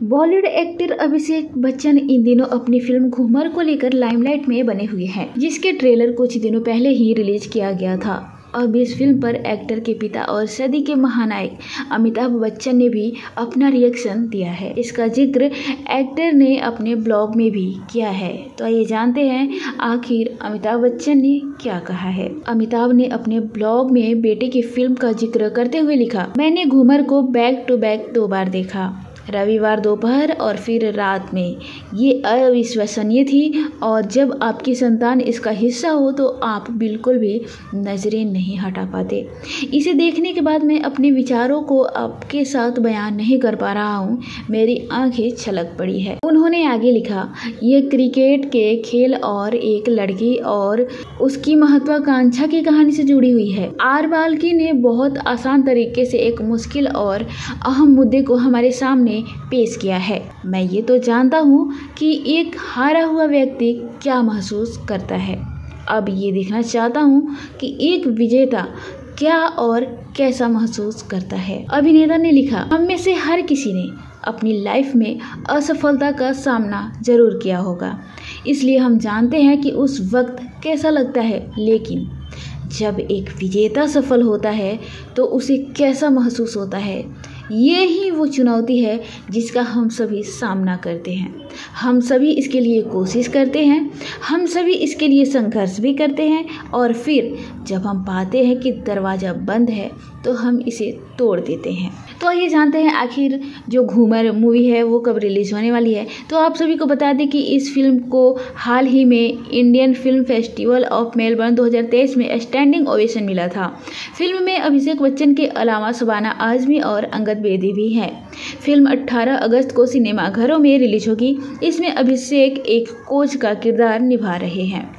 Bollywood actor Abhishek Bachchan इन दिनों अपनी film Ghoomar को लेकर लाइमलाइट में बने हुए हैं, जिसके ट्रेलर कुछ दिनों पहले ही रिलीज किया गया था। अब इस फिल्म पर एक्टर के पिता और सदी के महानायक अमिताभ बच्चन ने भी अपना रिएक्शन दिया है। इसका जिक्र एक्टर ने अपने ब्लॉग में भी किया है। तो आइए जानते हैं आखिर अमिताभ बच्चन ने क्या कहा है। अमिताभ ने अपने ब्लॉग में बेटे की फिल्म का जिक्र करते हुए लिखा, मैंने घूमर को बैक टू बैक 2 बार देखा, रविवार दोपहर और फिर रात में। ये अविश्वसनीय थी और जब आपकी संतान इसका हिस्सा हो तो आप बिल्कुल भी नजरें नहीं हटा पाते। इसे देखने के बाद मैं अपने विचारों को आपके साथ बयान नहीं कर पा रहा हूँ, मेरी आंखें छलक पड़ी है। उन्होंने आगे लिखा, ये क्रिकेट के खेल और एक लड़की और उसकी महत्वाकांक्षा की कहानी से जुड़ी हुई है। आर बाल्की ने बहुत आसान तरीके से एक मुश्किल और अहम मुद्दे को हमारे सामने पेश किया है। मैं ये तो जानता हूँ कि एक हारा हुआ व्यक्ति क्या महसूस करता है। अब ये देखना चाहता हूँ कि एक विजेता क्या और कैसा महसूस करता है। अभिनेता ने लिखा, हम में से हर किसी ने अपनी लाइफ में असफलता का सामना जरूर किया होगा, इसलिए हम जानते हैं कि उस वक्त कैसा लगता है, लेकिन जब एक विजेता सफल होता है तो उसे कैसा महसूस होता है। ये ही वो चुनौती है जिसका हम सभी सामना करते हैं। हम सभी इसके लिए कोशिश करते हैं, हम सभी इसके लिए संघर्ष भी करते हैं और फिर जब हम पाते हैं कि दरवाज़ा बंद है तो हम इसे तोड़ देते हैं। तो आइए जानते हैं आखिर जो घूमर मूवी है वो कब रिलीज होने वाली है। तो आप सभी को बता दें कि इस फिल्म को हाल ही में Indian film festival of Melbourne 2023 में स्टैंडिंग ओवेशन मिला था। फिल्म में अभिषेक बच्चन के अलावा शबाना आजमी और अंगद बेदी भी हैं। फिल्म 18 अगस्त को सिनेमाघरों में रिलीज होगी। इसमें अभिषेक एक कोच का किरदार निभा रहे हैं।